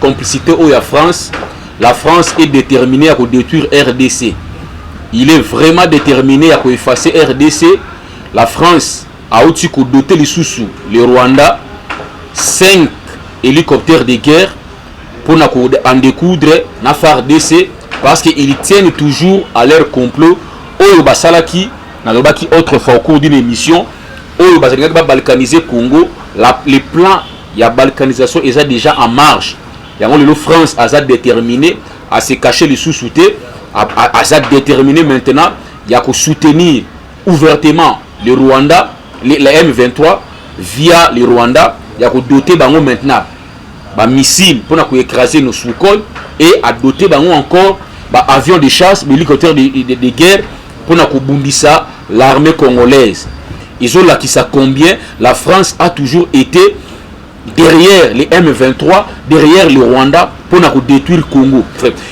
complicité au la France est déterminée à détruire RDC. Il est vraiment déterminé à effacer RDC. La France a aussi doté les sous le Rwanda 5 hélicoptères de guerre pour en découdre na FARDC parce qu'ils tiennent toujours à leur complot. Oyo basalaki na lobaki autre fois au cours d'une émission oyo basalaki ba balkaniser Congo. Les plans ya balkanisation est déjà en marche. Yango le France a déterminé à se cacher les sous-soutés, a déterminé maintenant il y a que soutenir ouvertement le Rwanda, la M23 via le Rwanda, il y a que doter bango maintenant ba missiles pour écraser nos sous-cols et à doter bango encore ba avions de chasse, hélicoptères de guerre pour bundisa l'armée congolaise. Ils ont là qui ça combien la France a toujours été derrière les M23, derrière le Rwanda pour détruire le Congo.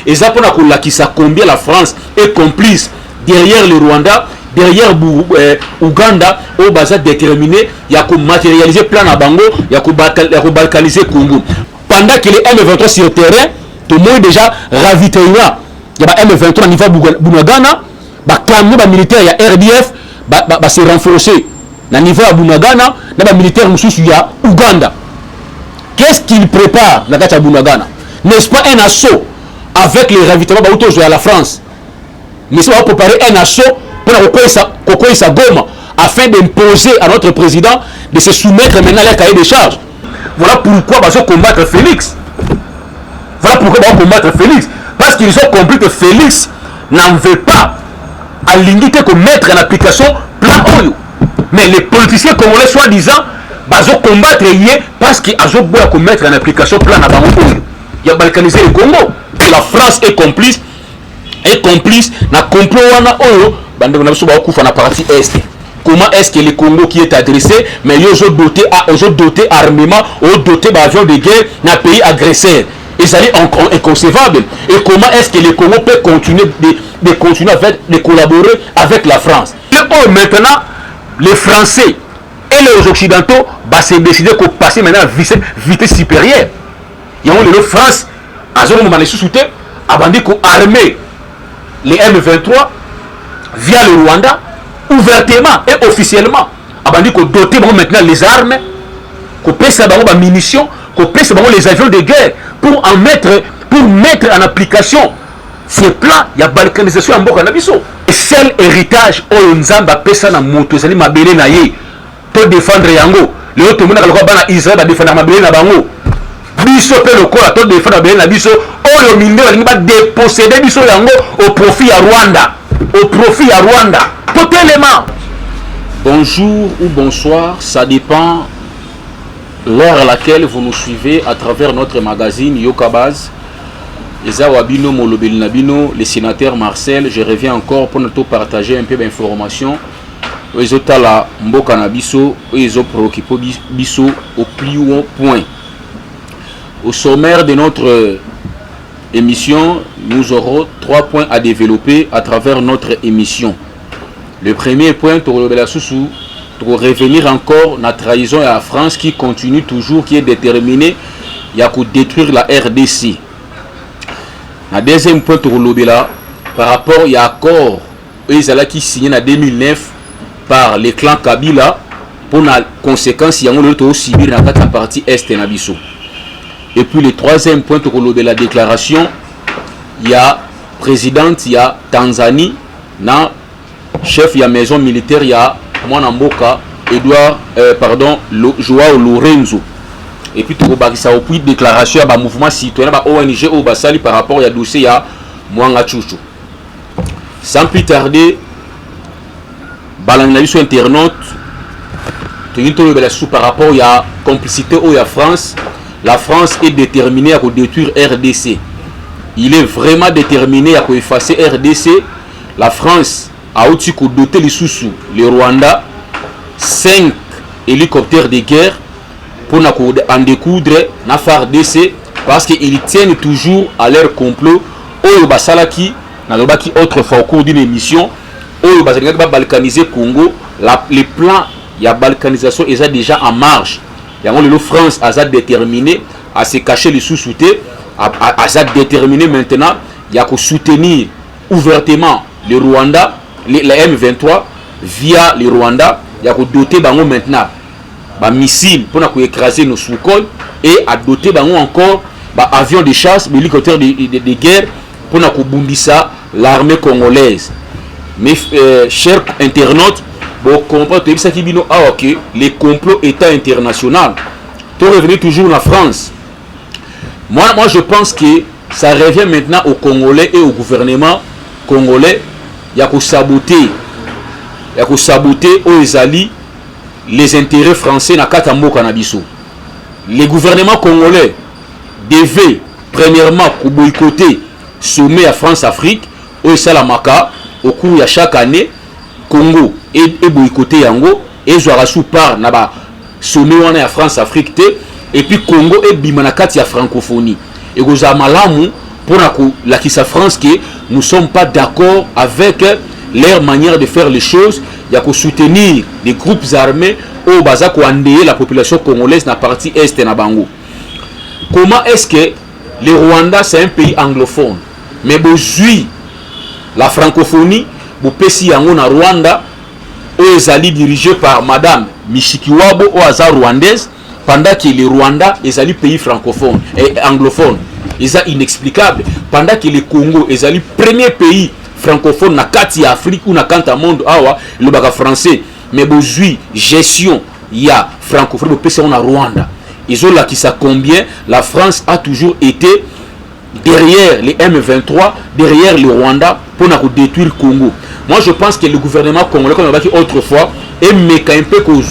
Et ça pour qui ça combien la France est complice derrière le Rwanda, derrière Ouganda, au basa déterminé, il y a que matérialiser plan à Bango, il y a que balkaniser le Congo. Pendant que les M23 sur le terrain, tout le monde déjà ravitaillé. Il y a M23 au niveau Bunagana, camion militaire, il y a RDF, se renforcer. Au niveau de Bunagana, il y a militaire il y a Ouganda. Qu'est-ce qu'il prépare dans la Bunagana? N'est-ce pas un assaut avec les ravitaillements à la France? Mais ça va préparer un assaut pour sa Goma afin d'imposer à notre président de se soumettre maintenant à la cahier des charges. Voilà pourquoi ils vont combattre Félix. Voilà pourquoi ils vont combattre Félix. Parce qu'ils ont compris que Félix n'en veut pas à l'unité qu'on mettre en application plan Oyo. Mais les politiciens congolais soi-disant ils vont combattre parce qu'ils ont mettre en application plan à Bango Oyo. Il y a balkanisé le Congo. Et la France est complice na complot wana Oyo bande na biso ba kufa na partie est. Comment est-ce que le Congo qui est adressé mais ils ont doté armement, ont doté d'avions de guerre dans pays agresseur. Et ça est inconcevable. Et comment est-ce que le Congo peut continuer de collaborer avec la France? Et maintenant, les Français et les Occidentaux se décider de passer maintenant à vitesse supérieure. Il y a la France, à ce moment a bandé armer les M23 via le Rwanda ouvertement et officiellement. A bandé doter maintenant les armes, qu'on pèse les munitions, qu'on pèse les avions de guerre pour mettre en application ces plans. Il y a balkanisation en Boka Nabiso. Et seul héritage au Nzamba pesa na moto zali mabele na ye pour défendre yango. Le autre monde a Israël va défendre mabele na bango. Biso pe le corps to défendre mabele na biso. Oyo minde va déposséder biso yango au profit à Rwanda. Au profit à Rwanda. Totalement. Bonjour ou bonsoir, ça dépend l'heure à laquelle vous nous suivez à travers notre magazine Yokabaz. Eza Wabino Molobel Nabino, le sénateur Marcel, je reviens encore pour nous partager un peu d'informations. Ils ont la Mboka Nabiso, ils ont préoccupé Biso au plus haut point. Au sommaire de notre émission, nous aurons 3 points à développer à travers notre émission. Le premier point, pour revenir encore la trahison à la France qui continue toujours, qui est déterminée, il y a qu'à détruire la RDC. Le deuxième point, par rapport à l'accord qui signé en 2009 par les clans Kabila pour la conséquence, il y a dans la partie est de Nabiso. Et puis le troisième point, la déclaration, il y a présidente, il y a Tanzanie, na chef, il y a maison militaire, il y a Mwanamboka, Joao Lorenzo. Et puis tout ça puis déclaration à mouvement citoyen à ONG au Basali par rapport à dossier à Mwanga Chouchou. Sans plus tarder, balangalis internaute par rapport à la complicité au la France est déterminée à détruire RDC. Il est vraiment déterminé à effacer RDC. La France a aussi doté les sous le Rwanda 5 hélicoptères de guerre pour en découdre na FARDC parce qu'ils tiennent toujours à leur complot. Oyo basalaki na lobaki autre fois au cours d'une émission oyo basalaki ba balkaniser Congo. Les plans il y a balkanisation est déjà en marche. Yango le France a déterminé à se cacher les sous-soutés, a déterminé maintenant, il y a que soutenir ouvertement le Rwanda, la M23 via le Rwanda, il y a que doter bango maintenant ba missile pour écraser nos Sukhoi et à doter bango encore ba avions de chasse, hélicoptères de guerre pour bundisa l'armée congolaise. Mais chers internautes, bon comprendre ça qui bino ah OK, les complots état international. Pour revenir toujours en France. Moi je pense que ça revient maintenant aux Congolais et au gouvernement congolais. Il y a que saboter aux Ezali les intérêts français na Katambo Kanabiso. Les gouvernements congolais devaient premièrement boycotter sommet à France-Afrique au Salamaka au cours de chaque année. Congo et boycotter yango et Zouarasou part na sommet on est à France-Afrique et puis Congo et bimanakati à francophonie. Et goza malamu pour la kisa France que nous sommes pas d'accord avec leur manière de faire les choses. Il y a que soutenir les groupes armés au baza ko andeye la population congolaise na partie est na bango. Comment est-ce que le Rwanda c'est un pays anglophone mais bozui la francophonie bo pesi yango na Rwanda ezali dirigé par madame Mishikiwabo ou aza rwandaise pendant que le Rwanda ezali pays francophone et anglophone. C'est inexplicable pendant que le Congo ezali premier pays francophone na kati Afrique ou na kanta monde awa le baga français mais bozui gestion ya francophone bo pesi na Rwanda. Ils ont là qui ça combien la France a toujours été derrière les M23, derrière le Rwanda pour détruire le Congo. Moi je pense que le gouvernement congolais comme on a dit autrefois aime un peu qu'aux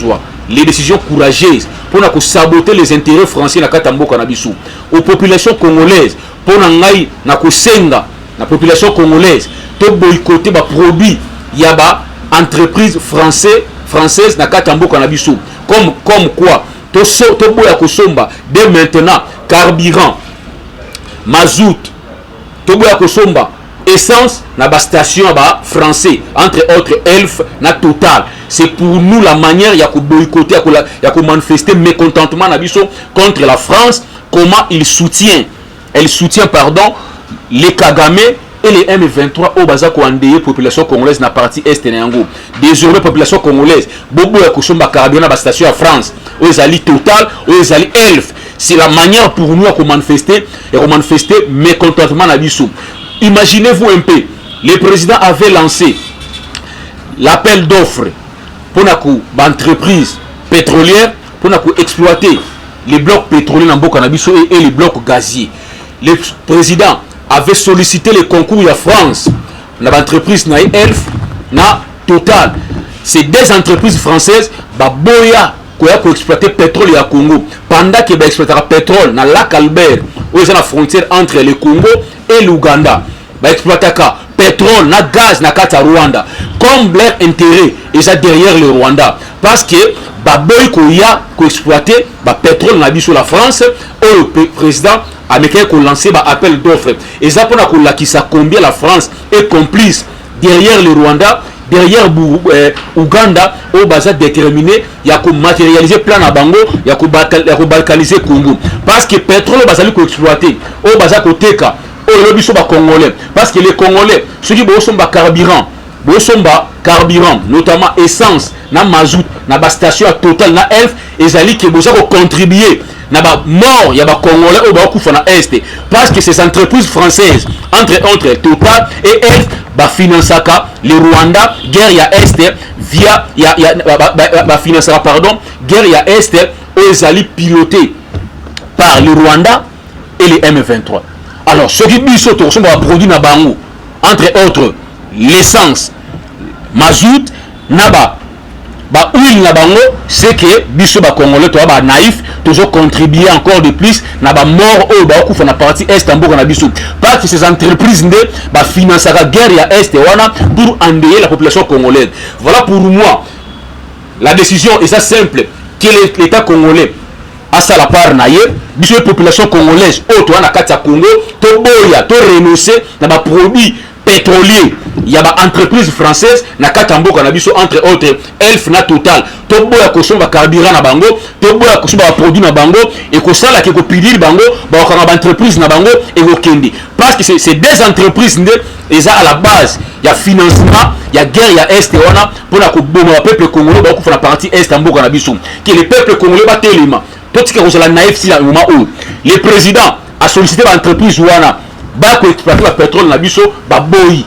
les décisions courageuses pour saboter les intérêts français na Katambo Kanabisu aux populations congolaises pour na kosenga la population congolaise to boycotter ba produits ya ba entreprise française na Katambo Kanabisu comme quoi to boya kosomba dès maintenant carburant mazout to boya kosomba essence na ba station ba français entre autres Elf na Total. C'est pour nous la manière ya ko boycotter ya ko manifester mécontentement na biso contre la France. Comment elle soutient pardon les Kagame et les M23 au baza ko andeye population congolaise na partie est na yango. Désormais population congolaise bobo ya kosomba carburant na ba station à France o ezali Total o ezali Elf. C'est la manière pour nous à manifester mécontentement na biso. Imaginez-vous un peu, le président avait lancé l'appel d'offres pour l'entreprise pétrolière pour exploiter les blocs pétroliers dans Bokanabiso et les blocs gaziers. Le président avait sollicité les concours de France, l'entreprise na Elf, na Total. Ces deux entreprises françaises, Boya, qui a exploité pétrole à Congo. Pendant qu'il va exploiter le pétrole dans le lac Albert, où est la frontière entre le Congo et l'Ouganda, va exploiter le pétrole, le gaz dans le Rwanda. Comme leur intérêt est derrière le Rwanda. Parce que Baboy Koya qui exploité le pétrole dans la France, le président américain qui a lancé l'appel d'offres. Et ça pour combien la France est complice derrière le Rwanda. Derrière Ouganda, au Baza déterminé, il y a matérialiser plan à Bango, il y a balkaniser Congo. Parce que le pétrole est exploité, au Baza Koteka, au lobby sont congolais. Parce que les Congolais, ceux qui sont carburant, notamment essence, na mazout, na station à Total, na Elf, et Zali qui ont contribué. Na mort, il y a des Congolais au Bakouf en Est. Parce que ces entreprises françaises, entre autres Total et Elf, financaka le Rwanda guerre ya Est via financera pardon guerre ya Est aux alliés pilotés par le Rwanda et les M23. Alors ce qui biso to sont produit na bango entre autres l'essence mazout naba huile na bango c'est que biso congolais to naïf toujours contribuer encore de plus na mort au bakufa na partie est en na biso parce que ces entreprises ne financent la guerre ya Est wana pour endeyer la population congolaise. Voilà pour moi la décision est ça simple que l'état congolais a ça la part na ye biso population congolaise au to na kati ya Congo to boya to renoncer na produit pétrolier. Il y a une entreprise française na katambo cannabis entre autres Elf na Total. Tobo ya kosomba carburant na bango, tobo ya kosomba produit na bango et ko sala ke ko pilir bango, ba ko na entreprise na bango et ko kendi. Parce que c'est des entreprises et à la base, il y a financement, il y a guerre, il y a est et wana pour na ko boma peuple congolais ba ko fa la partie est en mboka na biso. Que le peuple congolais ba telema. Tout ce que vous la naïf si la moment où le président a sollicité l'entreprise wana ba ko exploiter le pétrole na biso ba boyi.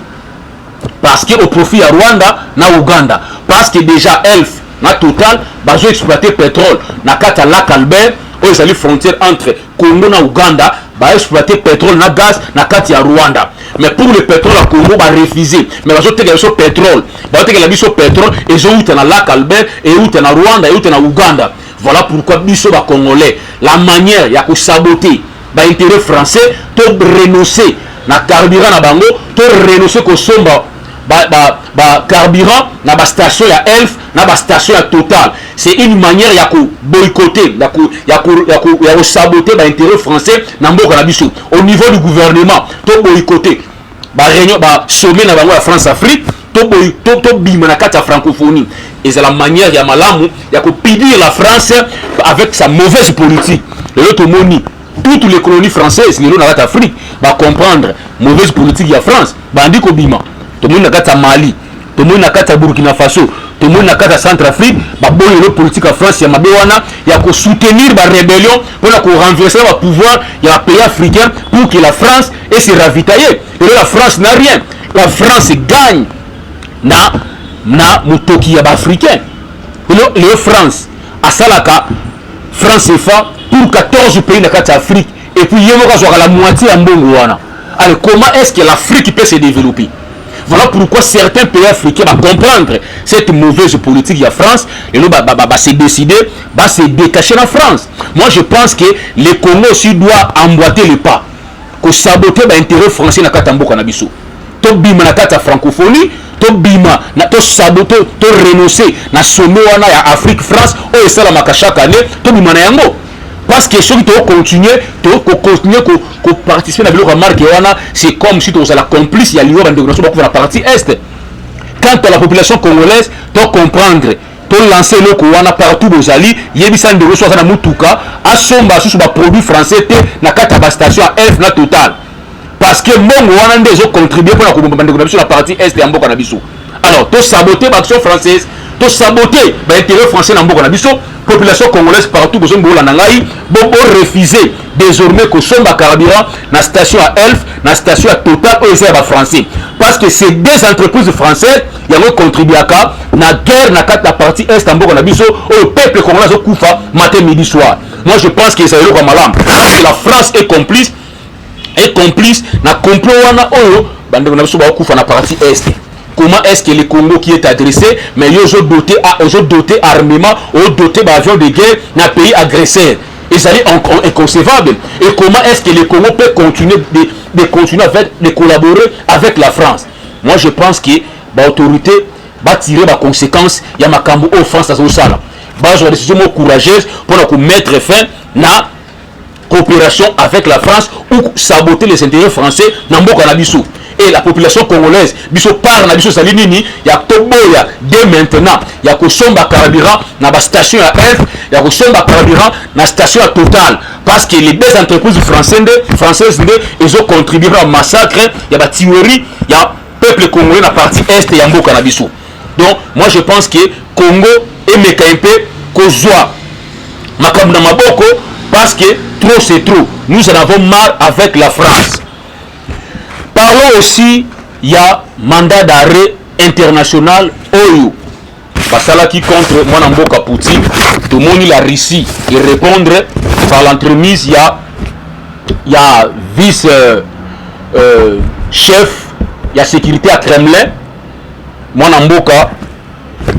Parce que au profit à Rwanda na Uganda parce que déjà Elf na Total bazo exploiter pétrole na kata lac Albert où ils allaient frontière entre Congo na Uganda ba exploiter pétrole na gaz na kata ya Rwanda mais pour le pétrole à Congo ba refuser mais bazo teka so pétrole ba teka la biso pétrole et zo uta na lac Albert et uta na Rwanda et uta na Uganda. Voilà pourquoi biso ba congolais la manière ya ko saboter ba intérêt français to renoncer na carburant na bango to renoncer ko somba carburant na ba station ya Elf na ba station ya Total. C'est une manière ya ko boycotter ya ko saboter ba intérêt français na mboka na biso au niveau du gouvernement to boycotter ba réunion ba sommet na bango ya France Afrique to bima na kata francophonie et c'est la manière ya malamu ya ko pidir la France avec sa mauvaise politique. L'autre moni toutes les colonies françaises les na Afrique va comprendre mauvaise politique ya France bandi ko bima tout le monde na Mali, tout le monde na Burkina Faso, tout le monde na Centrafrique, ba boyo le politique en France ya mabewana ya ko soutenir ba rébellion pour na ko renverser le pouvoir ya pays africain pour que la France ait se ravitailler. Et la France n'a rien. La France gagne na mutoki ya ba africain. Le France a salaka France CFA pour 14 pays na Afrique et puis yemo ka la moitié en mbongo wana. Alors comment est-ce que l'Afrique peut se développer? Voilà pourquoi certains pays africains vont comprendre cette mauvaise politique de la France et nous va se décider, va se détacher de la France. Moi je pense que le Congo aussi doit emboîter le pas, que saboter l'intérêt français dans Katambo Kanabiso. To bima na kata francophonie, to bima na to saboter, to renoncer na sommet wana ya Afrique France o esala makashaka année, to bima na yango. Parce que ceux qui ont continué à participer à la remarque, c'est comme si tu étais la complice, il y a l'intégration pour la partie Est. Quant à la population congolaise, tu dois comprendre, tu as lancé le Kouana partout aux alliés, il y a des gens qui sont en Moutuka, à Somba, sur les produits français, na la station à F na Total. Parce que mon Kouana a contribué pour la partie Est et en Bokanabiso. Alors, tu as saboté l'action française, tu as saboté l'intérêt français dans Bokanabiso. Population congolaise partout besoin de nangai bon refuser désormais que somba carburant na station à Elf na station à Total au c'est français parce que ces deux entreprises françaises y ont contribué à na guerre na la partie est en na biso au peuple congolais au kufa matin midi soir. Moi je pense que c'est le malam la France est complice na complot wana oyo bande na biso ba kufa na partie est. Comment est-ce que le Congo qui est adressé, mais ils ont doté armement, ils ont doté d'avions de guerre dans un pays agresseur. Et ça est inconcevable. Et comment est-ce que le Congo peut continuer de collaborer avec la France? Moi je pense que l'autorité va tirer les conséquences. Il y a ma cambo offense à ce sala. Bah, j'ai une décision courageuse pour mettre fin à la coopération avec la France ou saboter les intérêts français dans le Canabissou. Et la population congolaise, biso par na biso salinini, ya toboya dès maintenant, ya ko somba carburant na ba station à F, ya ko somba carburant na station à Total parce que les deux entreprises françaises ils ont contribué au massacre, ya ba tuerie, ya peuple congolais na partie est ya mboka na biso. Donc moi je pense que Congo et Mekaimpe kozwa makambo na maboko parce que trop c'est trop. Nous en avons marre avec la France. Parlons aussi, il y a mandat d'arrêt international OYO. Basala qui contre Mwanamboka Poutine, tout le monde la Russie. Et répondre par l'entremise, il y a vice-chef, il y a sécurité à Kremlin, Mwanamboka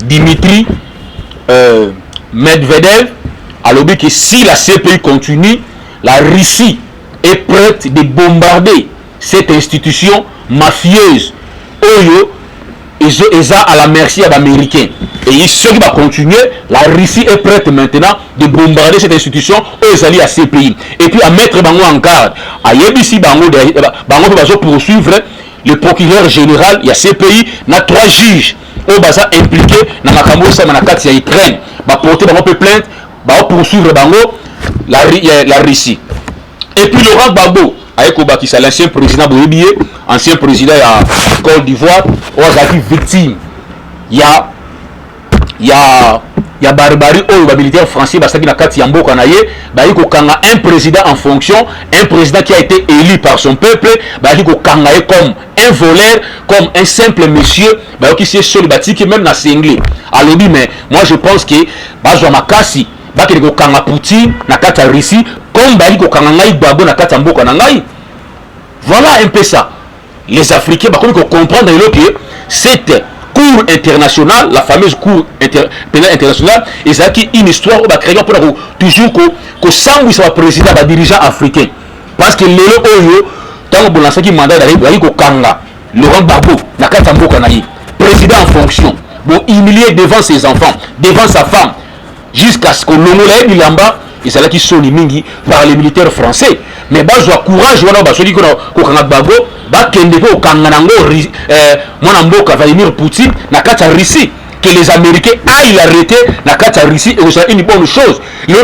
Dimitri Medvedev, a lobby que si la CPI continue, la Russie est prête de bombarder cette institution mafieuse Oyo est à la merci des Américains. Et ceux qui vont continuer, la Russie est prête maintenant de bombarder cette institution aux alliés à ces pays. Et puis à mettre Bango en garde. À Yebisi Bango va poursuivre le procureur général, il y a CPI, il y a 3 juges au baza impliqué dans makambo ça manakati ya Ukraine. Ba porter bango plainte, ba poursuivre bango la Russie. Et puis Laurent Gbagbo, avec Obakisa, l'ancien président Boyebié, ancien président de Côte d'Ivoire, on a été victime. Il y a barbarie aux militaires français parce qu'il y a Kati Yambo Kanaye, il y a un président en fonction, un président qui a été élu par son peuple, il y a comme un voleur, comme un simple monsieur, qui s'est solibati, même dans ses anglais. Alors, mais moi je pense que Makasi, il y a Poutine, Nakata Russie, comme il y a Gbagbo Nakata Mboka Nangai. Voilà un peu ça. Les Africains, ils comprendre que cette cour internationale, la fameuse cour pénale internationale, et ça qui une histoire où créer pour toujours que Sambou soit président, dirigeant africain. Parce que les Oyo, tant que vous qui mandat d'arriver, Kanga, Laurent Gbagbo, Nakata Mboka Nangai, président en fonction, bon humilié devant ses enfants, devant sa femme, jusqu'à ce que l'homme Bilamba, et c'est là qui sont les mingi par les militaires français. Mais bah je courage voilà bah celui qu'on a Gbagbo bah kende ko kanganango mon mboka Vladimir Poutine na kata Russie que les Américains aillent l'arrêter na kata Russie et c'est une bonne chose. Oyo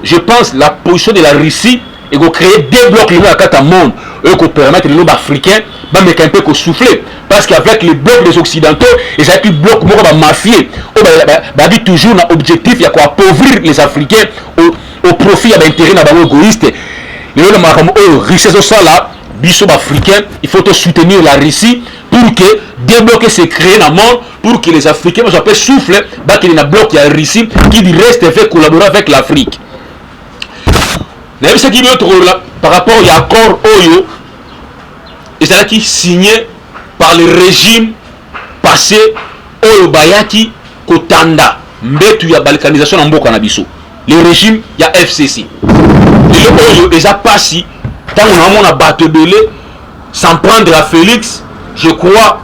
je pense la position de la Russie et qu'on créer des blocs à kata monde et qu'on permettre les lobes africains bah mais un peu qu'on souffler parce qu'avec les blocs des occidentaux et ça qui bloc moi bah mafier bah toujours un objectif il y a quoi appauvrir les Africains au profit de l'intérêt égoïste. Les richesses au sol là, biso africain, il faut soutenir la Russie pour que débloquer se créer dans le monde, pour que les Africains puissent souffler, qu'il y a un bloc la Russie qui reste et fait collaborer avec l'Afrique. Ce qui par rapport à l'accord Oyo, et c'est là qui signé par le régime passé Oyo Bayaki Kotanda, mbetu ya balkanisation en Mboka Nabiso. Le régime, il y a FCC. Et les a passé, tant qu'on a battu de lait, sans prendre à Félix, je crois,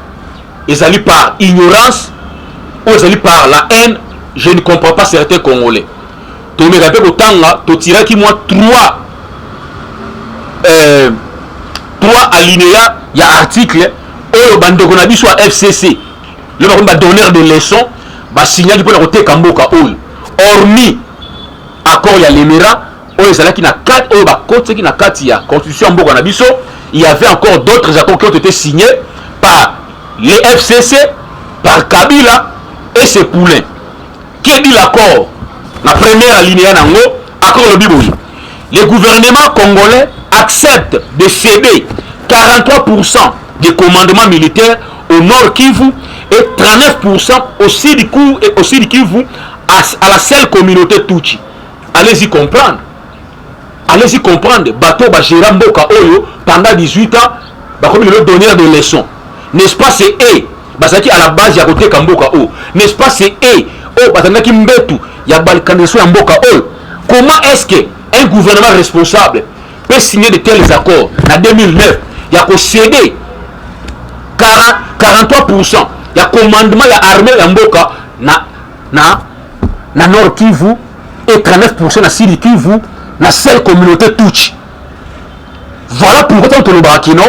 ils allaient par ignorance, ou ils allaient par la haine, je ne comprends pas certains Congolais. Tu me rappelles autant là, tu tirais qui moi 3 alinéas, il y a article, où le soit FCC, le donneur de leçons, signal pour le côté Kamboka, hormis accord il y a l'Émirat, constitution Mboka Nabiso, il y avait encore d'autres accords qui ont été signés par les FCC, par Kabila et ses poulains. Qui dit l'accord? La première alinéa nango, accord le Biboui. Les gouvernements congolais acceptent de céder 43% des commandements militaires au Nord Kivu et 39% au Sud Kivu à la seule communauté Tutsi. Allez-y comprendre. Allez-y comprendre. Bateau Bajira Mboka Oyo pendant 18 ans, comme le donneur de leçons. N'est-ce pas c'est eux Basaki à la base il y a côté Kamboka Oyo. N'est-ce pas c'est eux Oh Batanaki Mbetu, il y a Balkanisation à Mboka Oyo. Comment est-ce qu'un gouvernement responsable peut signer de tels accords en 2009? Il y a qu'au CD 43%. Il y a commandement, il y a armée à Mboka na Nord Kivu et 39% na Sud Kivu na seule communauté Tutsi. Voilà pourquoi tant le bakino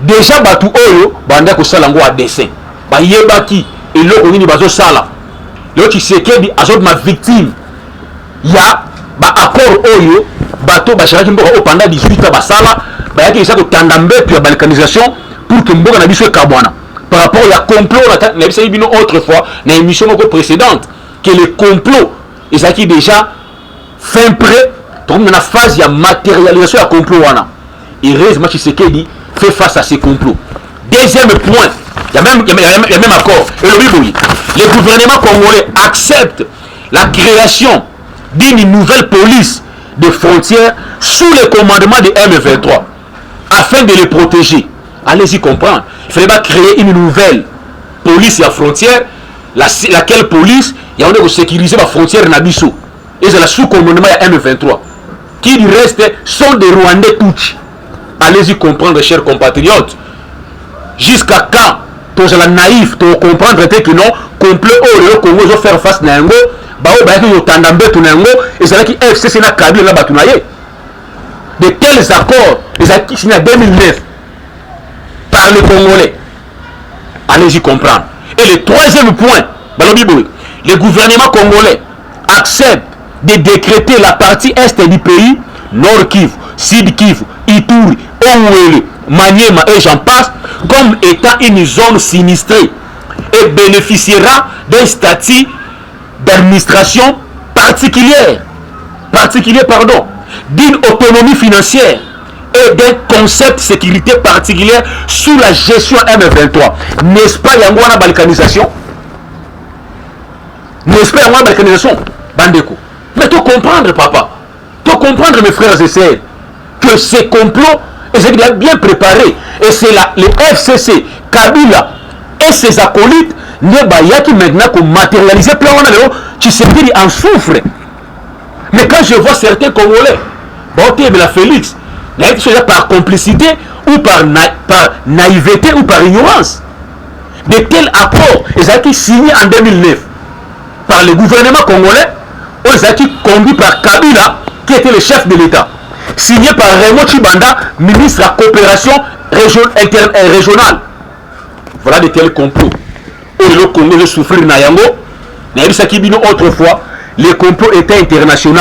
déjà batu oyo banda ko sala ngo a dessin ba yebaki eloko nini bazo sala le Tshisekedi azot ma victime ya ba accord oyo bato ba charaki mboka pendant 18 ans ba sala ba yaki isa ko tanda mbetu ya balkanisation pour que mboka na biso kabwana par rapport à complot na biso bino autrefois na émission précédente que le complot ezaki déjà fin prêt donc dans la phase de matérialisation du complot wana. Heureusement Tshisekedi fait face à ces complots. Deuxième point, il y a même accord. Et le gouvernement congolais accepte la création d'une nouvelle police de frontières sous le commandement de M23 afin de les protéger. Allez-y comprendre. Il fallait pas créer une nouvelle police à frontières, laquelle police, il y a de sécuriser la frontière Nabiso. Et c'est la sous-commandement de M23. Qui du reste sont des Rwandais Tutsi. Allez-y comprendre, chers compatriotes. Jusqu'à quand tu es naïf, tu comprendre que non, complot au Congo, ils faire face à Nango, et c'est là qui FCC n'a qu'à là, de tels accords, ils ont signé en 2009. par les Congolais. Allez-y comprendre. Et le troisième point, le gouvernement congolais accepte de décréter la partie est du pays, Nord Kivu, Sud Kivu, Ituri, Ouele, Maniema et j'en passe, comme étant une zone sinistrée et bénéficiera d'un statut d'administration particulière, d'une autonomie financière et d'un concept de sécurité particulière sous la gestion M23. N'est-ce pas Yangwana balkanisation? N'est-ce pas Yangwana balkanisation? Bandeko. Mais tu comprendre, papa. Tu comprendre, mes frères et sœurs, que ces complots, et c'est bien préparé. Et c'est le FCC, Kabila et ses acolytes, qui maintenant qu'on matérialise plein qui se dit en souffre. Mais quand je vois certains Congolais, la Félix, par complicité ou par naïveté ou par ignorance, de tels accords, ils ont été signés en 2009 par le gouvernement congolais, ils ont été conduits par Kabila, qui était le chef de l'État, signé par Raymond Chibanda, ministre de la coopération régionale. Voilà de tels complots. Et le Congo de souffrir Nayango, autrefois, les complots étaient internationaux.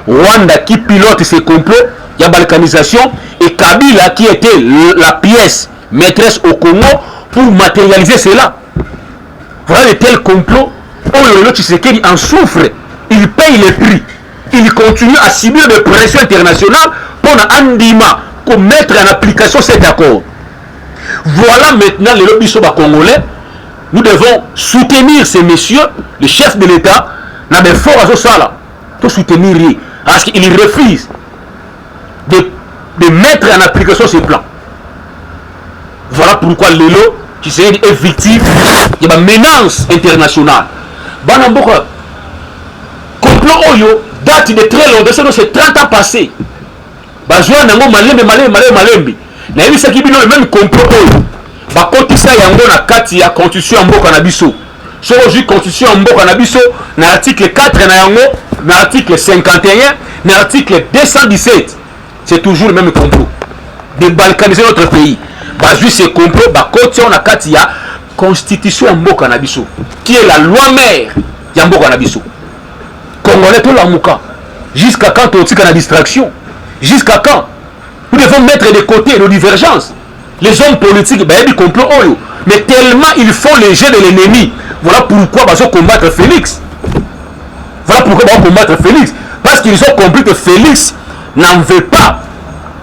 Rwanda qui pilote ces complots, il y a balkanisation, et Kabila qui était la pièce maîtresse au Congo pour matérialiser cela. Voilà de tels complots. Oyolo Tshisekedi en souffre. Il paye les prix. Il continue à subir des pressions internationales pour Andima, pour mettre en application cet accord. Voilà maintenant les lobbies congolais. Nous devons soutenir ces messieurs, les chefs de l'État, dans des forts à Zosala, pour soutenir lui, parce qu'ils refusent de mettre en application ces plans. Voilà pourquoi Lelo, qui est victime de la menace internationale. Banamboka, complot Oyo date de très longtemps, c'est 30 ans passés. Bazoua nango malembe. Na yebi saki bino le même complot Oyo. Bakotisa yango na kati ya constitution ya mboka na biso. So aujourd'hui constitution ya mboka na biso na article 4 na yango, na article 51, na article 217. C'est toujours le même complot. De balkaniser notre pays. Bazui ce complot bakotisa na kati ya constitution ya mboka na biso, qui est la loi mère ya mboka na biso. Congolais tout la mouka. Jusqu'à quand on tika la distraction? Jusqu'à quand? Nous devons mettre de côté nos divergences. Les hommes politiques, ils complot Oyo. Mais tellement ils font les jeux de l'ennemi. Voilà pourquoi ils vont combattre Félix. Voilà pourquoi ils vont combattre Félix. Parce qu'ils ont compris que Félix n'en veut pas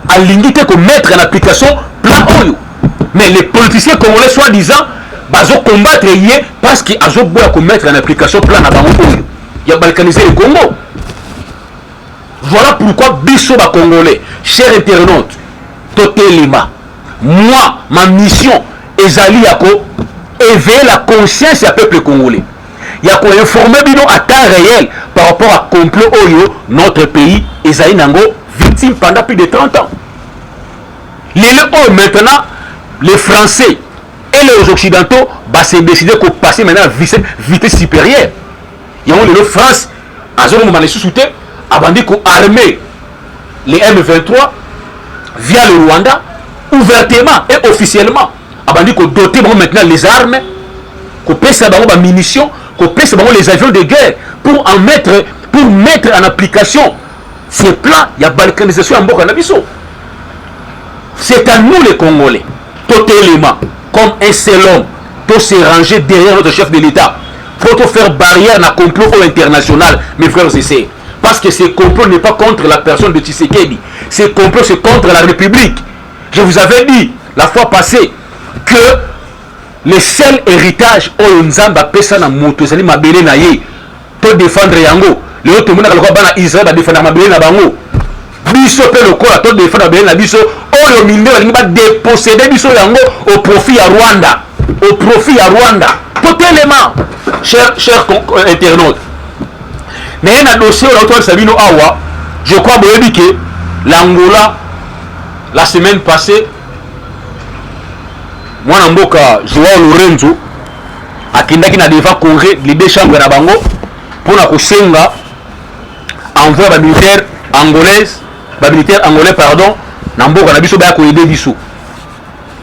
à l'unité qu'on mettre en application plan Oyo. Mais les politiciens congolais, soi-disant, ils vont combattre hier parce qu'ils ont mettre en application plan Oyo. Il y a balkanisé le Congo. Voilà pourquoi Bissoba Congolais, chers internautes, Totelima, moi, ma mission est éveiller la conscience du peuple congolais. Il y a informer bino à temps réel par rapport à complot Oyo, notre pays, Esaï Nango, victime pendant plus de 30 ans. Maintenant, les Français et les Occidentaux se décider de passer maintenant à vitesse supérieure. Il y a les France, à ce moment abandonné qu'on armer les M23 via le Rwanda, ouvertement et officiellement. Abandonné qu'on doter maintenant les armes, qu'on pèse des munitions, qu'on pèse les avions de guerre pour mettre en application ces plans. Il y a balkanisation en Mboka Nabiso. C'est à nous les Congolais, totalement, comme un seul homme, pour se ranger derrière notre chef de l'État, pour faire barrière à un complot international, mes frères et sœurs. Parce que ce complot n'est pas contre la personne de Tshisekedi. Ce complot, c'est contre la République. Je vous avais dit la fois passée que le seul héritage au Nzamba pesa na moto zali mabele na ye pour défendre yango. Le autre monde ka bana Israël ba défendre mabele na bango. Biso pe le quoi to défendre mabele na biso oyo minde ba déposséder biso yango au profit à Rwanda. Au profit à Rwanda. Totalement. Chers internautes. Mais il y a un dossier Sabino Awa, je crois que l'Angola, la semaine passée, moi, Joao Lorenzo, a Kindaki na devant congrès les deux chambres na bango pour la Kosenga envoie la militaire angolais pardon, na mboka na biso ba ko aider biso.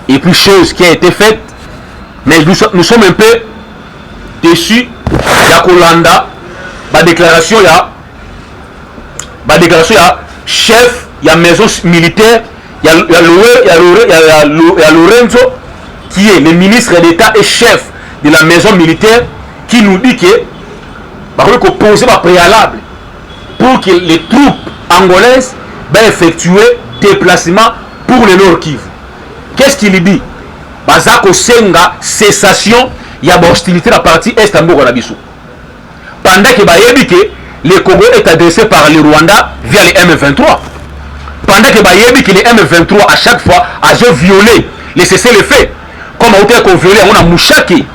Et puis chose qui a été faite, mais nous sommes un peu déçus. Il y a Kolanda, la déclaration, il y a chef, il y a maison militaire, il y a Lorenzo qui est le ministre d'État et chef de la maison militaire qui nous dit que il faut poser un préalable pour que les troupes angolaises effectuer déplacement pour le Nord Kivu. Qu'est-ce qu'il dit? Bazako senga cessation, il y a hostilité dans la partie est de Nabiso. Pendant que le Congo est adressé par le Rwanda via les M23. Pendant que les M23 à chaque fois a violé les cessez-le-feu. Comme on a violé, on a mouchaki,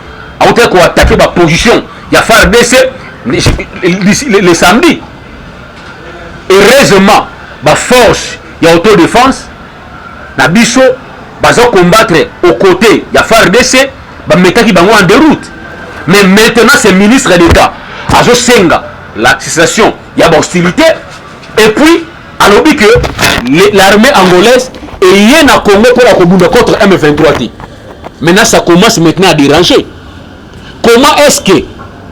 on a attaqué la position. Il y a FARDC le samedi. Heureusement, la force, il y a autodéfense. Nabiso, bazo combattre aux côtés, il y a FARDC, metaki bango en déroute. Mais maintenant, c'est le ministre d'État. Azo senga la cessation, il y a hostilité. Et puis, alors que l'armée angolaise est liée à Congo pour la combattre contre M23. Maintenant, ça commence maintenant à déranger. Comment est-ce que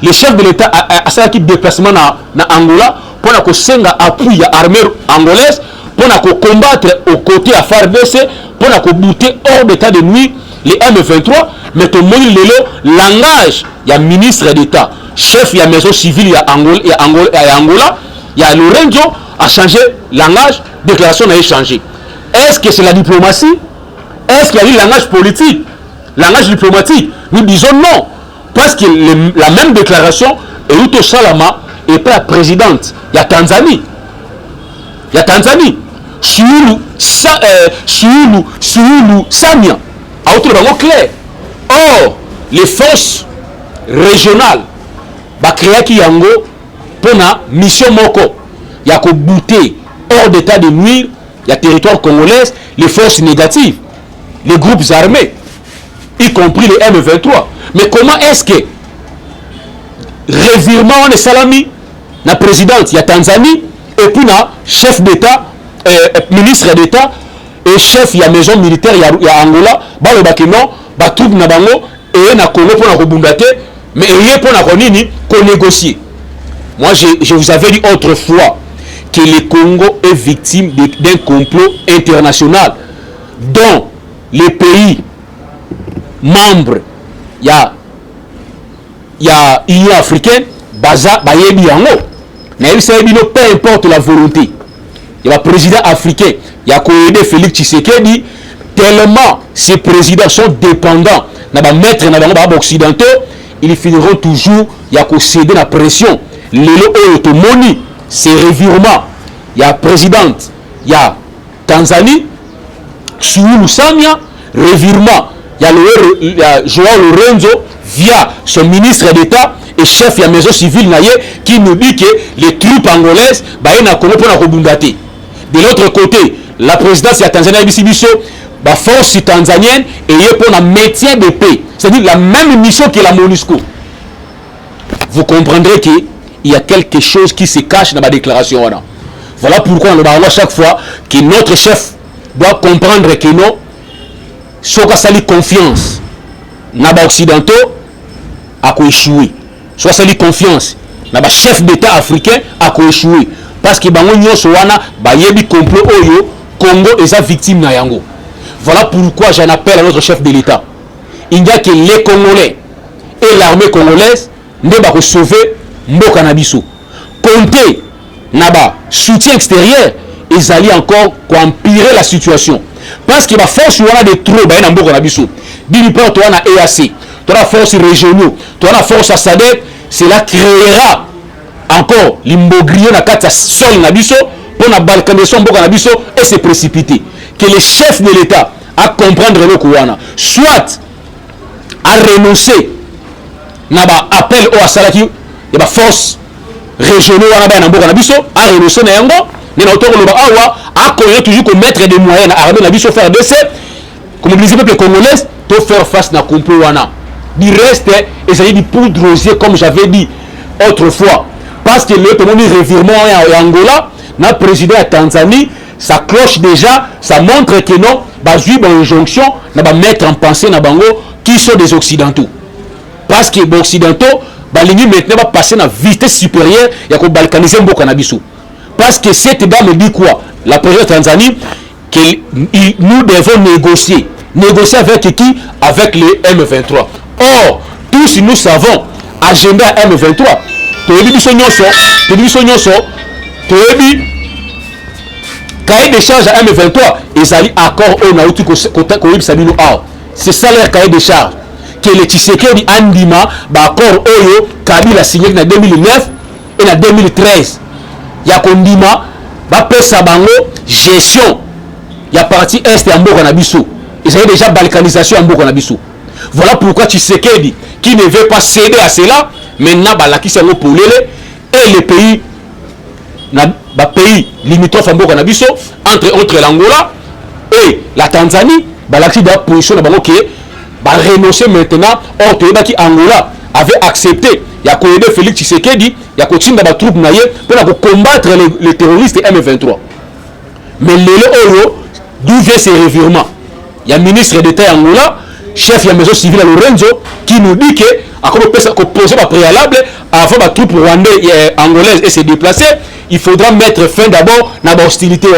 le chef de l'État a fait un déplacement dans Angola pour que senga appui à l'armée angolaise pour combattre aux côtés de FARDC pour bouter hors d'état de nuit les M23, mais tout le monde le langage, il y a ministre d'État, chef, il y a maison civile, il y a Angola, il y a Lorenzo a changé langage, déclaration a changé. Est-ce que c'est la diplomatie? Est-ce qu'il y a eu langage politique, langage diplomatique? Nous disons non, parce que la même déclaration est Ruto Salama et pas la présidente. Il y a Tanzanie. Il y a Tanzanie. Sulu Samia. À autre moment clair. Or, les forces régionales, créer qui yango pour la mission moko. Il y a que bouter hors d'état de nuire, il y a territoire congolais, les forces négatives, les groupes armés, y compris les M23. Mais comment est-ce que revirement de Salami, la présidente, il y a Tanzanie, et puis la chef d'État, ministre d'État, et chef, il y a maison militaire, il y a Angola, le bakino, troupe na bango, et na Congo pour la rebondate, mais il y a pour la renini, qu'on négocie. Moi, je vous avais dit autrefois que le Congo est victime d'un complot international dont les pays membres, il y a Union africaine, Baza, Bayebi Yango. Peu importe la volonté. Il y a un président africain, il y a Koyede Félix Tshisekedi, tellement ces présidents sont dépendants, les maîtres occidentaux, ils finiront toujours, il y a céder la pression. Les c'est revirement. Il y a présidente, il y a Tanzanie, Sulu Samia, revirement. Il y a Joao Lorenzo via son ministre d'État et chef de la maison civile qui nous dit que les troupes angolaises sont pour la rebondater. De l'autre côté, la présidence de la Tanzanie la force tanzanienne est pour le maintien de paix. C'est-à-dire la même mission que la MONUSCO. Vous comprendrez qu'il y a quelque chose qui se cache dans la déclaration. Voilà pourquoi on va chaque fois que notre chef doit comprendre que nous soit sali confiance na ba occidentaux a échoué. Soit sali confiance na ba chef d'État africain a échoué parce que bango nyonso wana ba yebi complot oyo Congo est victime na yango. Voilà pourquoi j'en appelle à notre chef de l'État. Il n'y a que les Congolais et l'armée congolaise ne va sauver mboka na biso. Comptez na ba soutien extérieur, ils allaient encore empirer la situation. Parce que la force wana de trop ba na mboka na biso. D'une part toi na EAC, toi la force régionaux, toi la force à SADC, cela créera encore l'imbogrio na kata sol na biso pour na balkanisation mboka na biso et se précipiter. Que les chefs de l'État à comprendre le kouana, soit à renoncer na ba appel au asalaki et ba force régionaux wana ba na mboka na biso à renoncer na yango ni na otoko loba awa à connaître toujours que mettre des moyens à armée na biso faire DC comme mobiliser le peuple congolais pour faire face na complot wana. Du reste et ça dit poudre rosier comme j'avais dit autrefois parce que le monde revirement en Angola na président de Tanzanie ça cloche déjà, ça montre que non, bazui bon injonction, na ba mettre en pensée na bango qui sont des occidentaux. Parce que les occidentaux, balingi maintenant va passer à vitesse supérieure, il y a qu'on balkaniser un peu cannabis. Parce que cette dame dit quoi? La présidente Tanzanie, que nous devons négocier. Négocier avec qui? Avec les M23. Or, tous nous savons, agenda M23, cahier des charges à M23, ils allaient accord au Naouti c'est ça leur cahier des charges. Que les Tshisekedi Andima, accord Oyo, Kabila a signé en 2009 et en 2013. Il y a Kondima, Pesa Bango, gestion. Il y a partie Est et Ambo Kanabiso. Ils avaient déjà balkanisation Ambo Kanabiso. Voilà pourquoi Tshisekedi, qui ne veut pas céder à cela, maintenant, Balaki Sango Poulele et les pays, pays limitrophes Ambo Kanabiso, entre l'Angola et la Tanzanie, Balaki doit position de Bango qui est renoncer maintenant. Or, qui Angola avait accepté, il y a Félix Tshisekedi, il y a continué dans la troupe pour combattre les terroristes M23. Mais d'où vient ces revirements? Il y a un ministre d'État Angola, chef de la maison civile à Lorenzo, qui nous dit que à poser un préalable avant la troupe rwandaise angolaise et se déplacer, il faudra mettre fin d'abord à l'hostilité.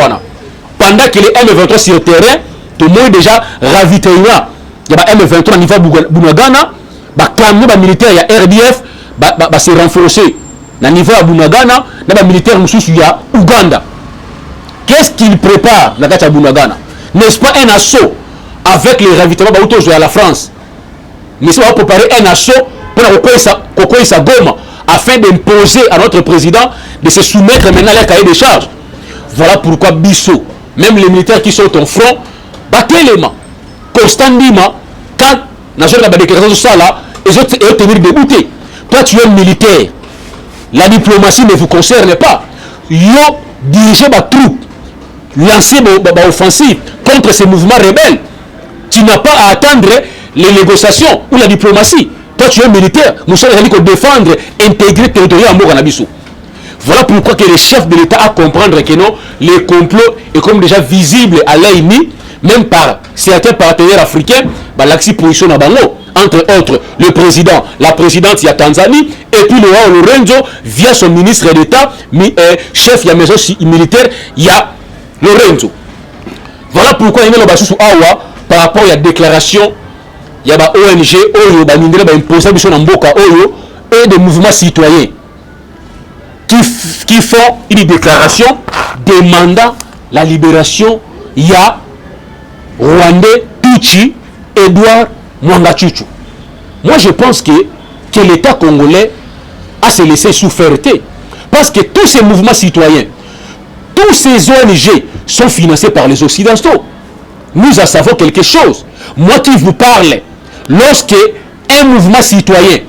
Pendant que les M23 sur le terrain, tout le monde est déjà ravitaillement. Il y a M23 au niveau de Bunagana, les militaires, il y a RDF, se renforcer. Au niveau de Bunagana, les militaires, il y a Ouganda. Qu'est-ce qu'il prépare dans la Bunagana? N'est-ce pas un assaut avec les ravitaillements à la France? Mais ça va préparer un assaut pour sa Goma afin d'imposer à notre président de se soumettre maintenant à la cahier des charges. Voilà pourquoi Bissot, même les militaires qui sont au front, battez les mains. Constant Dima, quand la déclaration de ça là, ils ont tenir débouté. Toi tu es militaire, la diplomatie ne vous concerne pas. Yo diriger ma troupe, lancer ma offensive contre ces mouvements rebelles. Tu n'as pas à attendre les négociations ou la diplomatie. Toi tu es militaire, nous sommes allés défendre, intégrer le territoire en Mokanabiso. Voilà pourquoi que les chefs de l'État à comprendre que non, les complots est comme déjà visible à l'œil nu, même par certains partenaires africains, l'axi position à Bango, entre autres le président, la présidente il y a Tanzanie, et puis le roi Lorenzo via son ministre d'État, chef de la maison militaire, il y a Lorenzo. Voilà pourquoi il y a le Bassou Awa par rapport à la déclaration, il y a ONG, Oyo, imposé Oyo, et des mouvements citoyens qui font une déclaration demandant la libération. Il y a Rwandais Tuchi Edouard Mwangachuchu. Moi je pense que l'État congolais a se laissé souffrir. Parce que tous ces mouvements citoyens, tous ces ONG sont financés par les Occidentaux. Nous en savons quelque chose. Moi qui vous parle, lorsque un mouvement citoyen,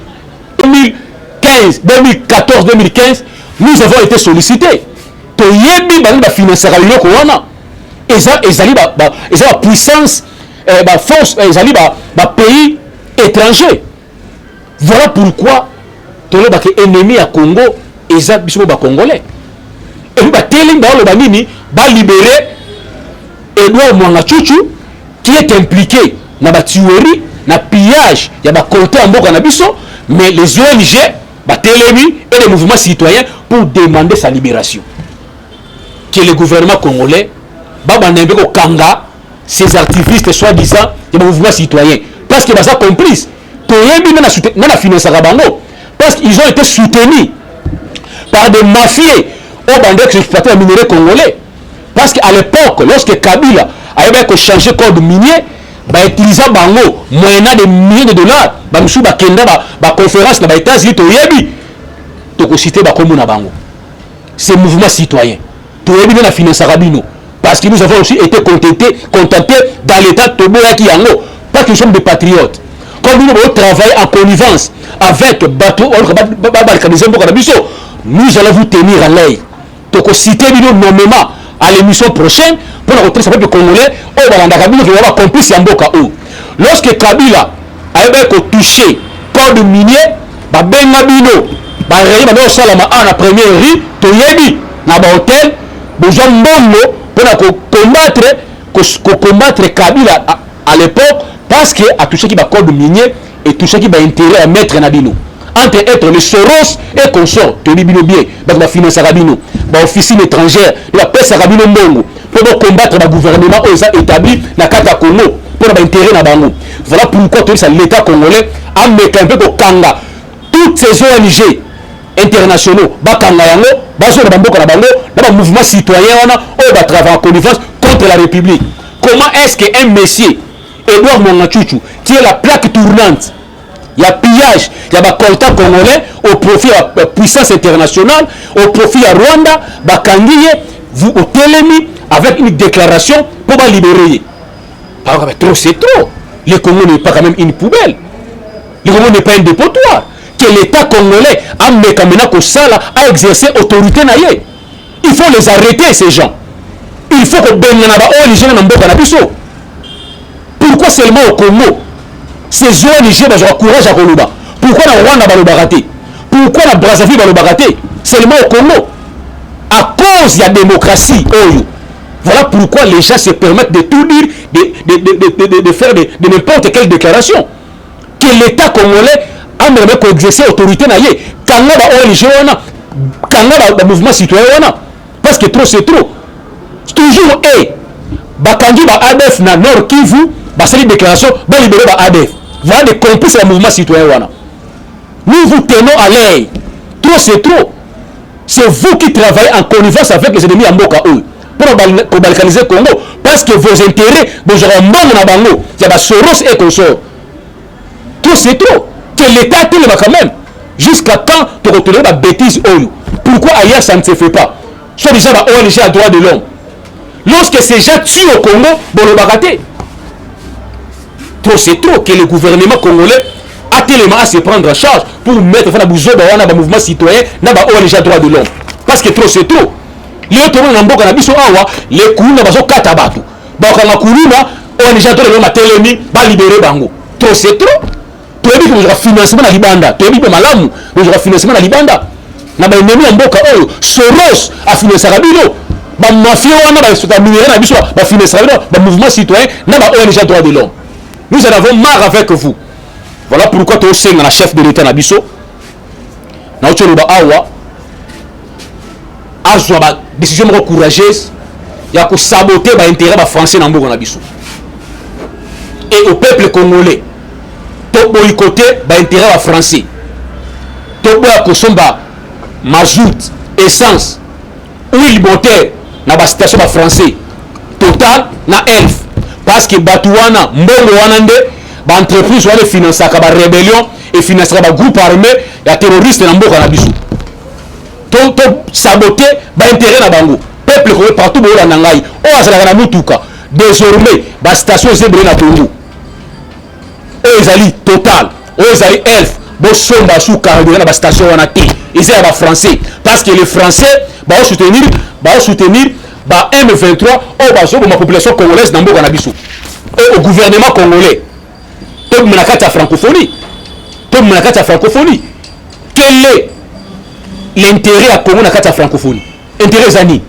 2015, 2014, 2015, nous avons été sollicités. Toyebi ba financer la corona. Ils ont la puissance, la force, ils ont pays étranger. Voilà pourquoi les ennemis à Congo, ils sont congolais. Et puis ils libérer Edouard Mwangachuchu qui est impliqué dans la tuerie, dans le pillage, il y a côté en Boka Nabiso, mais les ONG, et les mouvements citoyens pour demander sa libération. Que le gouvernement congolais Kanga, ces activistes soi-disant des mouvements citoyens, parce qu'ils sont complices. Parce qu'ils ont été soutenus par des mafieux au bandit qui exploitaient le minerai congolais. Parce qu'à l'époque, lorsque Kabila avait changé le code minier, il utilisait moyennant des millions de dollars. Il y a une conférence dans les États-Unis, ces mouvements citoyens. Parce que nous avons aussi été contactés dans l'état de Toboya Kiyango. Parce que nous sommes des patriotes. Comme nous avons travaillé en connivence avec Bateau, nous allons vous tenir à l'œil. Donc, citer nommément à l'émission prochaine pour la retraite de Congolais, qui va complice Yamboka. Lorsque Kabila a touché code minier, Bengabino, la première rue, Toyebi, dans l'hôtel, Bojambongo, pour combattre Kabila à l'époque parce que a touché qui va code minier et touché qui va intérêt à mettre Nabino entre être les Soros et consorts te libino bien va financer Rabino va officine étrangère va pesa Rabino mbongo pour combattre le gouvernement établi na kata Congo pour l'intérêt na bango. Voilà pourquoi l'État congolais a mis un peu de kanga toutes ces ONG internationaux bakanga yango bazo na bamboka na bango na mouvement citoyen wana o ba travailler en connivence contre la République. Comment est-ce que un monsieur Edouard Mwangachuchu qui est la plaque tournante, il y a pillage, il y a ba colta congolais au profit de la puissance internationale, au profit de Rwanda, bakangiye vous au télémi avec une déclaration pour la libérer. Trop c'est trop. Le Congo n'est pas quand même une poubelle. Le Congo n'est pas un dépotoir. Que l'État congolais a mécamena que ça a exercé autorité naïe. Il faut les arrêter ces gens. Il faut que Benyanaba ONG na mboka na biso. Pourquoi seulement au Congo ces ONG ont courage à Koluba? Pourquoi na Rwanda ba le baraté? Pourquoi na Brazzaville ba le baraté? Seulement au Congo. À cause de la démocratie, voilà pourquoi les gens se permettent de tout dire, de faire de n'importe quelle déclaration. Que l'État congolais a même exercé autorité naïe. Quand on a ONG, quand on a un mouvement citoyen, parce que trop c'est trop. Toujours Bakangi ba ADF na Nord Kivu, ba cette déclaration, ba libérer ba ADF. Voilà des complices du mouvement citoyen. Nous vous tenons à l'air. Trop c'est trop. C'est vous qui travaillez en connivence avec les ennemis en Mboka eux pour balkaniser le Congo. Parce que vos intérêts, vous aurez un monde dans Bango. Il y a des Soros et consorts. Trop c'est trop. Que l'État tout le quand même. Jusqu'à quand tu retourner la bêtise eux? Pourquoi ailleurs ça ne se fait pas? Soit déjà la ONG à droit de l'homme. Lorsque ces gens tuent au Congo, bon le baraté. Trop c'est trop que le gouvernement congolais a tellement à se prendre en charge pour mettre fin à le mouvement citoyen dans la ONG à droit de l'homme. Parce que trop c'est trop. Les autres gens qui sont les coups sont katabatu. Donc on a couru ONG à droit de l'homme a télémi, va libérer Bango. Trop c'est trop. Tu as dit que vous avez financement à Libanda. Tu as dit que Malamu, vous avez financement à Libanda. Na ba ennemi mboka oyo Soros a financé Rabino. Ba mafia wana ba sota minéraux na biso ba financé Rabino, ba mouvement citoyen na ba ONG à droit de l'homme. Nous en avons marre avec vous. Voilà pourquoi tu es la chef de l'État na biso. Na otolo ba awa azwa ba décision courageuse ya ko saboter ba intérêt ba français na mboka na biso. Et au peuple congolais to boycotter ba intérêt ba français. To boya ko somba mazout, essence, huile moteur na ba station ba français. Total na Elf parce que Batouana mbongo wana nde ba entreprise wale financer ka ba rébellion et financer ba groupe armé ya terroriste na mboka na biso. To saboter ba intérêt na bango. Peuple ko partout bo la ngai. O azala na mutuka. Désormais ba station zebre na Congo. O ezali Total, o ezali Elf, bo somba sous carburant na ba station wana té. Ils sont français parce que les Français vont soutenir ba M23 ou la population congolaise dans mboka na biso. Et au gouvernement congolais tout menakata francophonie. Quel est l'intérêt à Congo na kata francophonie? Intérêt zani.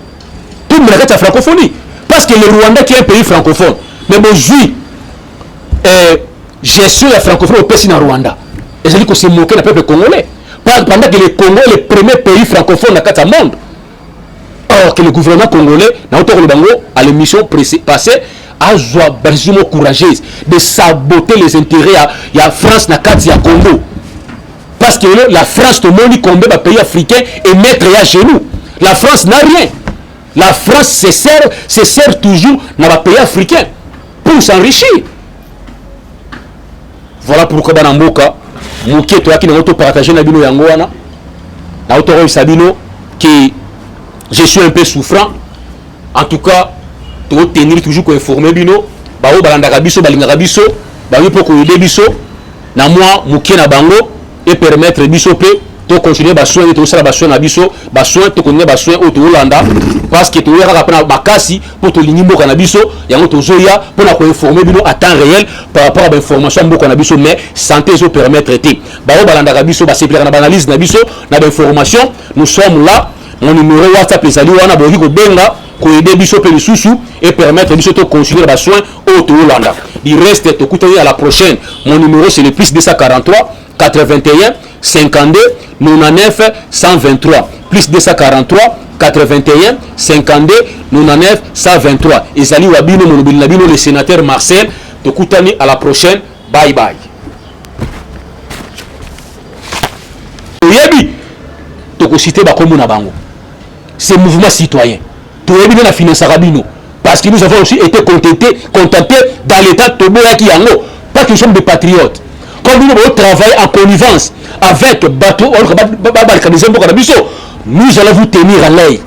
Tout menakata francophonie parce que le Rwanda qui est un pays francophone mais bon gestion la francophonie au pays na Rwanda. Et je dis que c'est moqué le peuple congolais. Pendant que le Congo est le premier pays francophone dans le monde. Or que le gouvernement congolais, dans le Bango, à l'émission passée, a une décision courageuse de saboter les intérêts de la France dans le Congo. Parce que la France, tout le monde, combien de pays africains et mettre à genoux. La France n'a rien. La France se sert toujours dans les pays africains pour s'enrichir. Voilà pourquoi dans le Mboka, Mouké toi qui n'a pas partagé na bino yango wana na auto sabino qui je suis un peu souffrant en tout cas to tenir toujours ko informer bino ba o balanda biso balinga biso ba wi poko yede biso na moi Mouké na bango et permettre biso pe to continuer ba soin to sala ba soin na biso ba soin to continuer ba soin auto Holanda parce que to yaka pa bakasi pour to lingi mboka na biso yango to zoya pour na ko informer bino à temps réel par rapport à l'information mboka na biso mais santé zo permettre traiter ba o balanda biso ba sepler na analyse na biso na information nous sommes là mon numéro WhatsApp ezali wana boki ko benga aider biso pe lisusu et permettre biso de continuer les soins au Hollande. Il reste à la prochaine. Mon numéro c'est le plus 243 81 52 99 123 plus 243 81 52 99 123. Ezali Wabino Monobili Nabino, le sénateur Marcel. Tokutani à la prochaine. Bye bye. Toyebi tokosité bakomo na bango. C'est mouvement citoyen. Toyebi na finance Rabino parce que nous avons aussi été contactés dans l'état Toboya Kiango parce que nous sommes des patriotes. Comme nous travaillons en connivence avec bateau nous allons vous tenir à l'œil.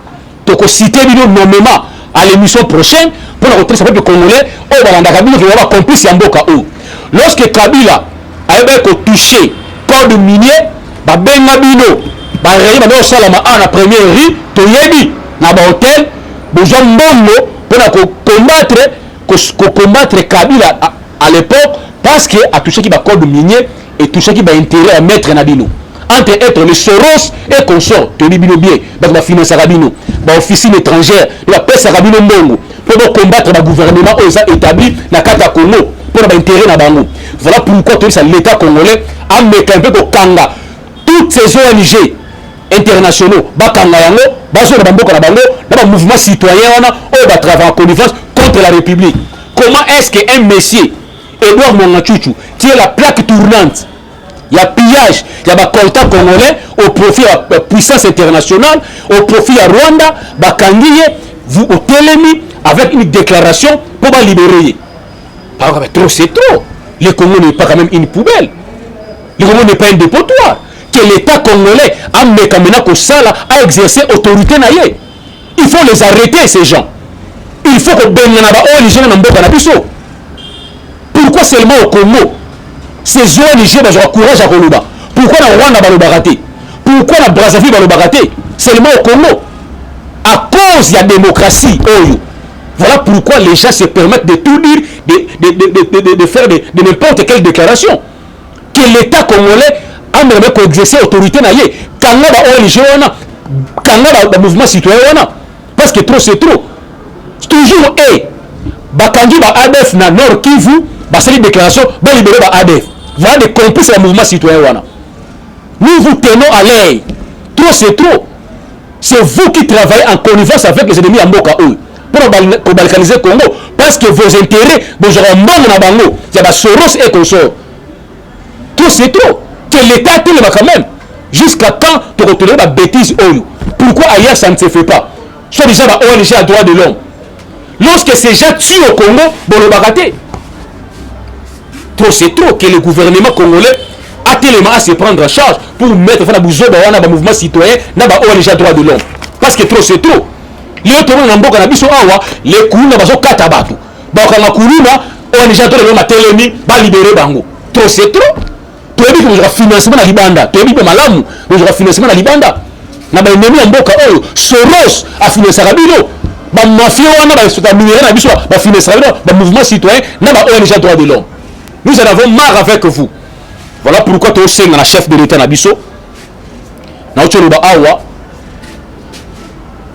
Donc citer nommément à l'émission prochaine pour la retraite du Congolais au Balanda Kabila qui va complice Yamboka ou. Lorsque Kabila a touché code minier, Benga Bino, Barré Mano Salama à la première rue, Toyebi, na ba hôtel, besoin mbongo pour combattre Kabila à l'époque parce que a touché qui va code minier et touché qui va intérêt à mettre Nabino. Entre être les Soros et consorts, tu dis bien, parce que la finance Rabino, l'officine étrangère, la paix Rabino Mbongo, pour combattre le gouvernement établi dans le Congo, pour l'intérêt dans Bango. Voilà pourquoi l'État congolais a mis un peu de Kanga. Toutes ces ONG internationaux, Bakanga Yango, Bazo de Bamboka na Bango, dans le mouvement citoyen, on va travailler en connivence contre la République. Comment est-ce qu'un monsieur, Edouard Mwangachuchu, qui est la plaque tournante, il y a pillage, il y a des colta congolais au profit de la puissance internationale, au profit de Rwanda, Bakangiye, vous au Télémi, avec une déclaration pour la libérer. Trop c'est trop. Le Congo n'est pas quand même une poubelle. Le Congo n'est pas un dépotoir. Que l'État congolais a a exercé autorité. Il faut les arrêter, ces gens. Il faut que pourquoi seulement au Congo ces ONG ont courage à Koluba? Pourquoi na Rwanda va le barater? Pourquoi na Brazzaville va le barater? Seulement au Congo. À cause de la démocratie. Voilà pourquoi les gens se permettent de tout dire, de faire de n'importe quelle déclaration. Que l'État congolais a même exercé autorité. Quand on a ONG, quand on a un mouvement citoyen, parce que trop c'est trop. Toujours Bakangi ba ADF na Nord Kivu, c'est une déclaration, va libérer ADF. Voilà des complices du mouvement citoyen. Nous vous tenons à l'œil. Trop c'est trop. C'est vous qui travaillez en connivence avec les ennemis à Mboka pour balkaniser le Congo. Parce que vos intérêts, vous aurez un monde dans Bango. Il y a des Soros et consorts. Trop c'est trop. Que l'État tout le monde quand même. Jusqu'à quand tu retournes la bêtise Oyo? Pourquoi ailleurs ça ne se fait pas? Soit déjà la ONG à droit de l'homme. Lorsque ces gens tuent au Congo, bon le barater. Trop c'est trop que le gouvernement congolais a tellement à se prendre en charge pour mettre fin à le mouvement citoyen dans l'ONG à droit de l'homme. Parce que trop c'est trop. Les autres les coups ne sont pas katabatu. Donc on a couru ONG à droit de l'homme a télémi, va libérer Bango. Trop c'est trop. Tu as dit que vous avez financement à Libanda. Tu as dit que vous avez financement à Libanda. Na ba ennemi mboka oyo Soros a financé Rabino. Ba mafia wana ba sota minéraux na biso ba financé Rabino, ba mouvement citoyen na ba ONG droit de l'homme. Nous en avons marre avec vous. Voilà pourquoi tu es la chef de l'État na biso. Na otolo ba awa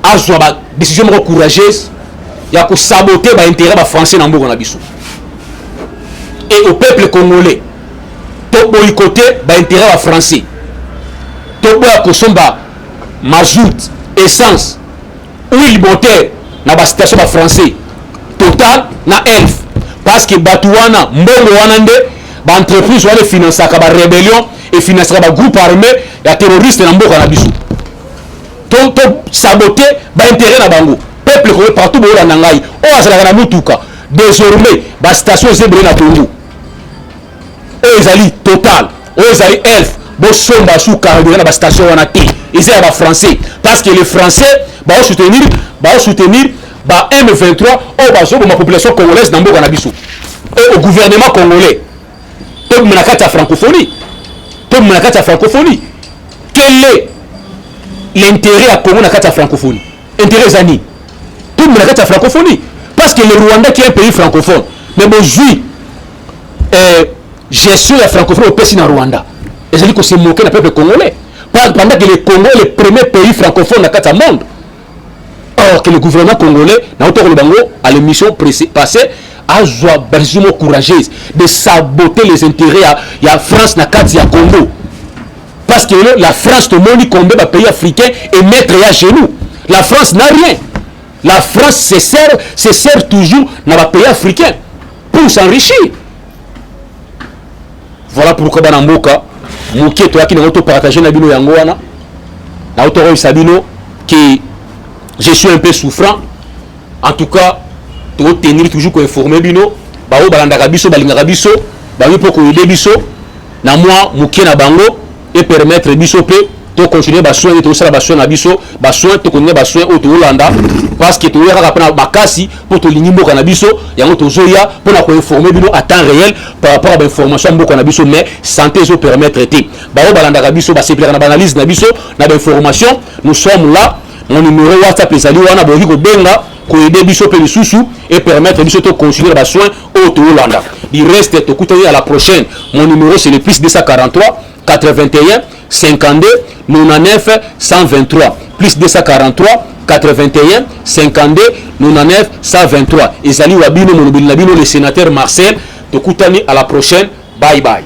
azwa ba décision courageuse ya ko saboter ba intérêt ba français na mboka na biso. Et au peuple congolais to boycotter ba intérêt ba français. To boya ko somba mazout, essence, huile moteur na ba station ba français. Total na elf. Parce que Batouana, Mbongo Wanande, ba entreprise wana finance ka ba rébellion et finance ba groupe armé ya terroriste na mboka na biso. To saboter ba intérêt na bango. Peuple ko partout bo la ngai. O azala na mutuka. Désormais, ba station zebre na Tongo. O ezali total, o ezali elf. Bo somba sous carburant na ba station wana té. Ils sont français parce que les Français vont soutenir ba M23 au ma population congolaise dans Mboka na biso et au gouvernement congolais. Tout menakata francophonie. Quel est l'intérêt à Congo na kata francophonie? Intérêt zani. Tout menakata francophonie parce que le Rwanda qui est un pays francophone mais bon gestion la francophonie au pays na Rwanda. Et je dis que c'est moqué le peuple congolais. Pendant que le Congo est le premier pays francophone dans le monde. or que le gouvernement congolais na auto le bango à l'émission passée a précisément courageuse de saboter les intérêts il y a France na kati ya Congo parce que la France tout le monde combien de pays africains et mettre à genoux. La France n'a rien. La France se sert toujours dans les pays africains pour s'enrichir. Voilà pourquoi dans Mboka Mouké toi qui n'a pas partagé na bino yango wana na auto sabino que je suis un peu souffrant. En tout cas, tu dois tenir toujours qu'on informer bino bao balanda biso balinga biso ba wi poko yede biso na moi Mouké na bango et permettre biso pe to continuer ba soin to sala ba soin na biso ba soin to continuer ba soin au to Hollanda parce que to yaka pa bakasi pour to lingi mboka na biso yango to zoya pour na ko informer bino à temps réel par rapport à l'information mboka na biso mais santé zo permettre te ba o balanda biso ba sepler na analyse na biso na information nous sommes là mon numéro WhatsApp ezali wana boki ko benga ko aider biso pe lisusu et permettre biso to continuer ba soin au to Hollanda il reste to couter à la prochaine mon numéro c'est le plus 243 81 52 99 123 plus 243 81 52 99 123 ezali wabino monobili na bino le sénateur Marcel tokutani à la prochaine bye bye.